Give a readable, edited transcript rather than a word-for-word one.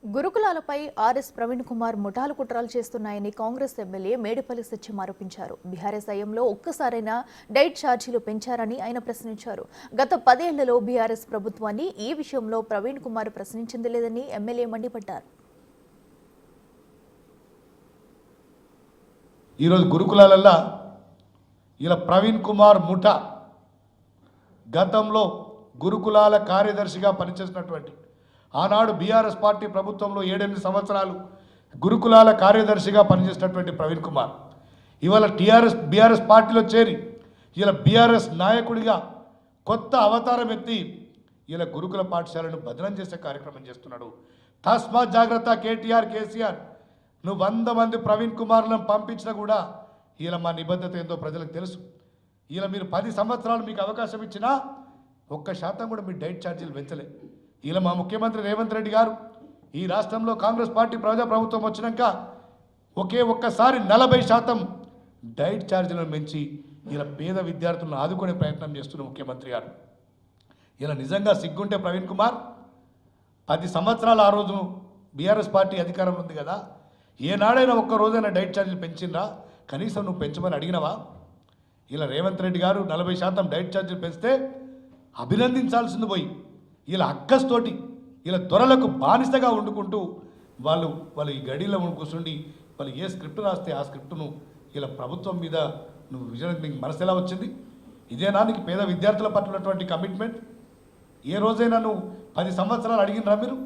గురుకులాలపై RS Praveen Kumar ముఠాలు కుట్రాలు చేస్తున్నాయని Congress MLA Medipalli సత్యం ఆరోపించారు. బీఆర్ఎస్ హయాంలో ఒక్కసారైనా డైట్ ఛార్జీలు పెంచారని ఆయన ప్రశ్నించారు. గత 10 ఏళ్లలో బీఆర్ఎస్ ప్రభుత్వాన్ని ఈ విషయంలో ప్రవీణ్ కుమార్ ప్రశ్నించింది లేదని ఎమ్మెల్యే మండిపడ్డారు. ఈరోజు గురుకులాలల్లో ఇలా ప్రవీణ్ కుమార్ ముఠా గతంలో గురుకులాల కార్యదర్శిగా పనిచేసినటువంటి ఆనాడు బీఆర్ఎస్ పార్టీ ప్రభుత్వంలో 7-8 సంవత్సరాలు గురుకులాల కార్యదర్శిగా పనిచేసినటువంటి ప్రవీణ్ కుమార్ ఇవాళ బీఆర్ఎస్ పార్టీలో చేరి ఇలా బీఆర్ఎస్ నాయకుడిగా కొత్త అవతారం ఎత్తి ఇలా గురుకుల పాఠశాలను బదనం చేసే కార్యక్రమం చేస్తున్నాడు. తస్మాత్ జాగ్రత్త కేటీఆర్, కేసీఆర్, నువ్వు 100 మంది ప్రవీణ్ కుమార్లను పంపించినా కూడా ఇలా మా నిబద్ధత ఏందో ప్రజలకు తెలుసు. ఇలా మీరు 10 సంవత్సరాలు మీకు అవకాశం ఇచ్చినా 1% కూడా మీరు డైట్ ఛార్జీలు పెంచలే. ఇలా మా ముఖ్యమంత్రి రేవంత్ రెడ్డి గారు ఈ రాష్ట్రంలో కాంగ్రెస్ పార్టీ ప్రభుత్వం వచ్చినాక ఒక్కసారి 40% డైట్ ఛార్జీలను పెంచి ఇలా పేద విద్యార్థులను ఆదుకునే ప్రయత్నం చేస్తున్న ముఖ్యమంత్రి గారు. ఇలా నిజంగా సిగ్గుంటే ప్రవీణ్ కుమార్ 10 సంవత్సరాలు ఆ రోజు బీఆర్ఎస్ పార్టీ అధికారంలో ఉంది కదా, ఏనాడైనా ఒక్క రోజైనా డైట్ ఛార్జీలు పెంచిండ్రా? కనీసం నువ్వు పెంచమని అడిగినవా? ఇలా రేవంత్ రెడ్డి గారు 40% డైట్ ఛార్జీలు పెంచితే అభినందించాల్సింది పోయి ఇలా అక్కస్తోటి ఇలా దొరలకు బానిసగా వండుకుంటూ వాళ్ళు ఈ గడిలో కూర్చుండి వాళ్ళు ఏ స్క్రిప్ట్ రాస్తే ఆ స్క్రిప్టును ఇలా ప్రభుత్వం మీద నువ్వు విజయానికి మనసు ఎలా వచ్చింది? ఇదేనా నీకు పేద విద్యార్థుల పట్ల ఉన్నటువంటి కమిట్మెంట్? ఏ రోజైనా నువ్వు 10 సంవత్సరాలు అడిగినరా మీరు?